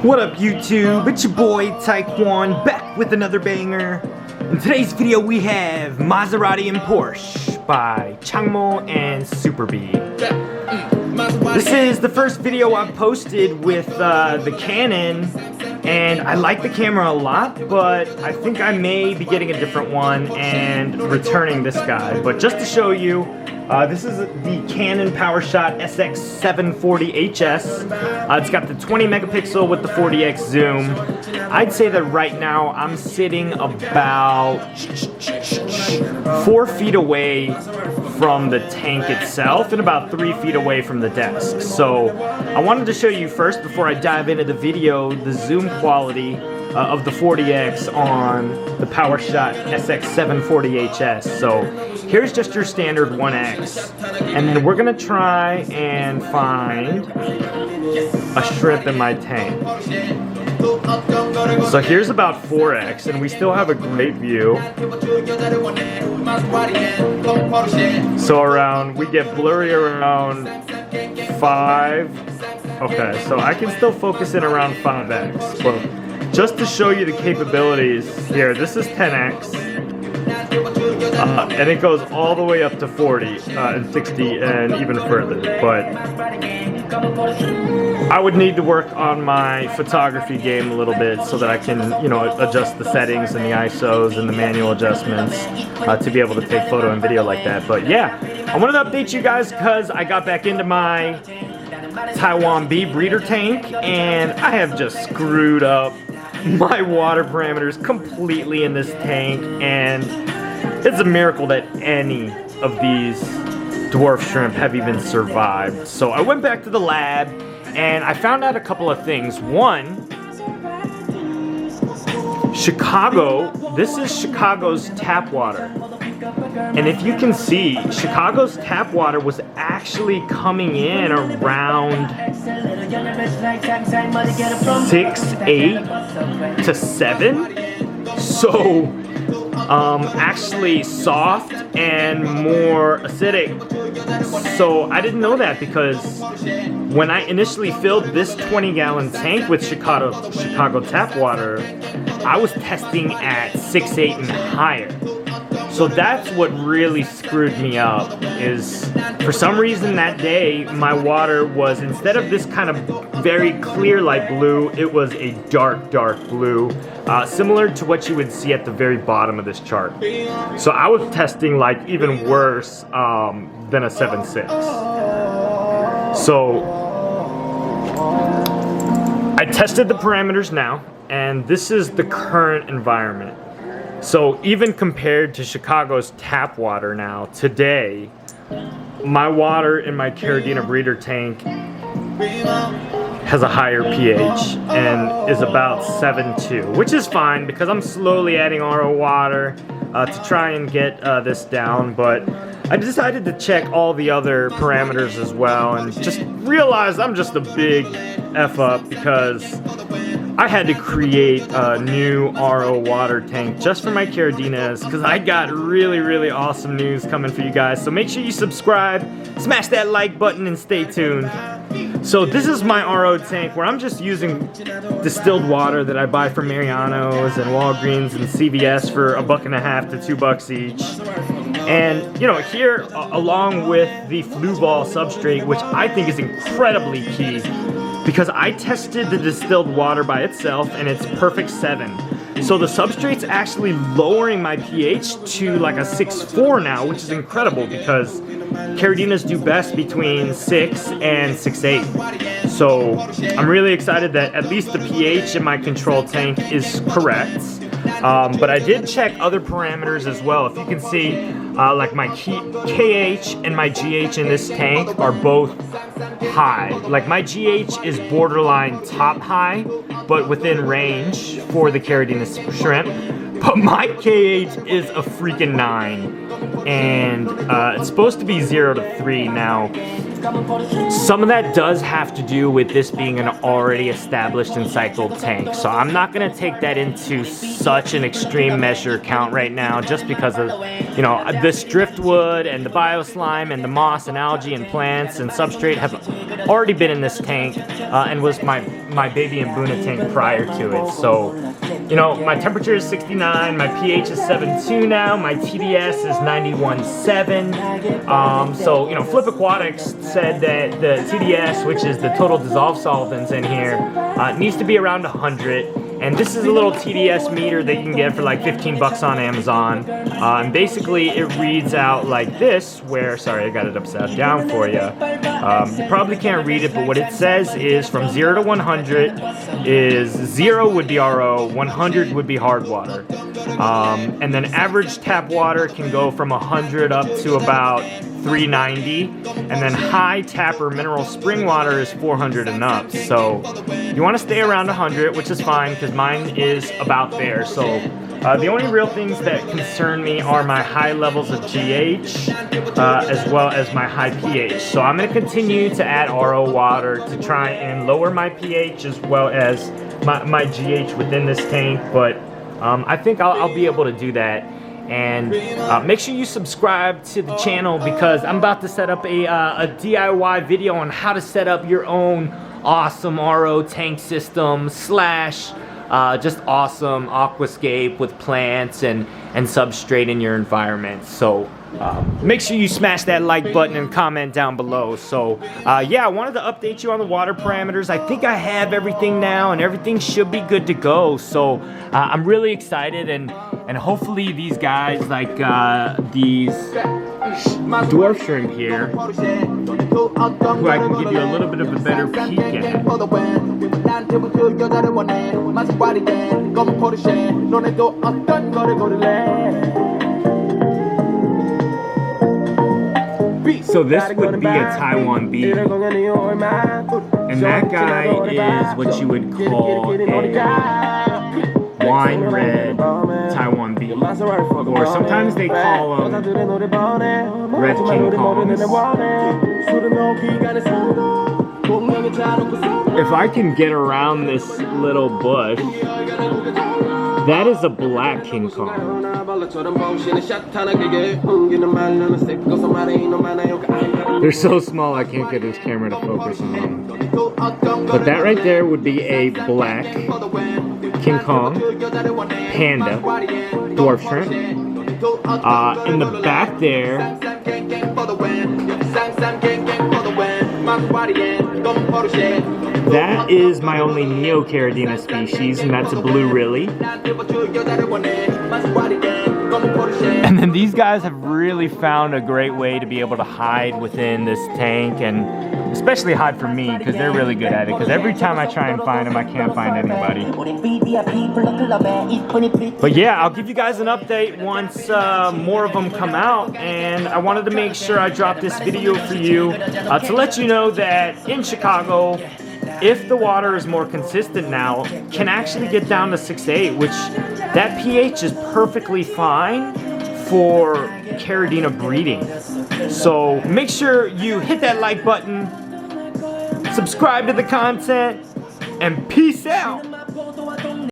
What up YouTube, it's your boy Taiwan back with another banger. In today's video we have Maserati and Porsche by Changmo and Super Bee. This is the first video I've posted with the Canon, and I like the camera a lot, but I think I may be getting a different one and returning this guy. But just to show you, this is the Canon PowerShot SX740 HS. It's got the 20 megapixel with the 40x zoom. I'd say that right now I'm sitting about 4 feet away from the tank itself and about 3 feet away from the desk. So I wanted to show you first, before I dive into the video, the zoom quality of the 40x on the PowerShot SX740 HS. So here's just your standard 1x, and then we're gonna try and find a shrimp in my tank. So here's about 4x, and we still have a great view. So we get blurry around 5. Okay, so I can still focus in around 5x, but just to show you the capabilities here, this is 10x, and it goes all the way up to 40 and 60 and even further. But I would need to work on my photography game a little bit so that I can, adjust the settings and the ISOs and the manual adjustments to be able to take photo and video like that. But yeah, I wanted to update you guys because I got back into my Taiwan Bee breeder tank, and I have just screwed up my water parameters completely in this tank, and it's a miracle that any of these dwarf shrimp have even survived. So I went back to the lab and I found out a couple of things. One, this is Chicago's tap water. And if you can see, Chicago's tap water was actually coming in around 6, 8 to 7. So actually soft and more acidic. So I didn't know that, because when I initially filled this 20-gallon tank with Chicago tap water, I was testing at 6, 8 and higher. So that's what really screwed me up, is for some reason that day my water was, instead of this kind of very clear light blue, it was a dark blue, similar to what you would see at the very bottom of this chart. So I was testing like even worse than a 7.6. So I tested the parameters now, and this is the current environment. So even compared to Chicago's tap water now, today, my water in my Caradina breeder tank has a higher pH and is about 7.2, which is fine because I'm slowly adding RO water to try and get this down. But I decided to check all the other parameters as well, and just realized I'm just a big F up because I had to create a new RO water tank just for my Caradinas, because I got really awesome news coming for you guys. So make sure you subscribe, smash that like button, and stay tuned. So this is my RO tank, where I'm just using distilled water that I buy from Mariano's and Walgreens and CVS for $1.50 to $2 each. And here, along with the flu ball substrate, which I think is incredibly key, because I tested the distilled water by itself and it's perfect 7. So the substrate's actually lowering my pH to like a 6.4 now, which is incredible because Caradinas do best between 6 and 6.8. So I'm really excited that at least the pH in my control tank is correct. But I did check other parameters as well. If you can see, like my KH and my GH in this tank are both high. Like my GH is borderline top high, but within range for the Caradina shrimp. But my KH is a freaking 9, and it's supposed to be 0 to 3. Now, Some of that does have to do with this being an already established and cycled tank. So I'm not gonna take that into such an extreme measure count right now, just because of, you know, this driftwood and the bioslime and the moss and algae and plants and substrate have already been in this tank and was my baby and Buna tank prior to it. So, you know, my temperature is 69, my pH is 7.2 now, my TDS is 91.7. So, you know, Flip Aquatics said that the TDS, which is the total dissolved solvents in here, needs to be around 100. And this is a little TDS meter that you can get for like 15 bucks on Amazon. And basically it reads out like this, where, sorry, I got it upside down for you. You probably can't read it, but what it says is from 0 to 100 is 0 would be RO, 100 would be hard water. And then average tap water can go from 100 up to about 390, and then high tap or mineral spring water is 400 and up. So you want to stay around 100, which is fine because mine is about there. So the only real things that concern me are my high levels of GH as well as my high pH. So I'm going to continue to add RO water to try and lower my pH as well as my GH within this tank, but I think I'll be able to do that. And make sure you subscribe to the channel because I'm about to set up a DIY video on how to set up your own awesome RO tank system slash just awesome aquascape with plants and substrate in your environment. So make sure you smash that like button and comment down below. So yeah, I wanted to update you on the water parameters. I think I have everything now and everything should be good to go. So I'm really excited, and hopefully these guys, like these dwarf shrimp here, who I can give you a little bit of a better peek at. So this would be a Taiwan Bee, and that guy is what you would call a wine red Taiwan Bee, or sometimes they call them red King Kongs. If I can get around this little bush, that is a black King Kong. They're so small I can't get this camera to focus on them. But that right there would be a black King Kong, panda, dwarf shrimp. In the back there, that is my only Neocaridina species, and that's a blue Rilly. And then these guys have really found a great way to be able to hide within this tank, and especially hide from me because they're really good at it, because every time I try and find them, I can't find anybody. But yeah, I'll give you guys an update once more of them come out, and I wanted to make sure I dropped this video for you to let you know that in Chicago, if the water is more consistent now, can actually get down to 6.8, which that pH is perfectly fine for Caridina breeding. So make sure you hit that like button, subscribe to the content, and peace out.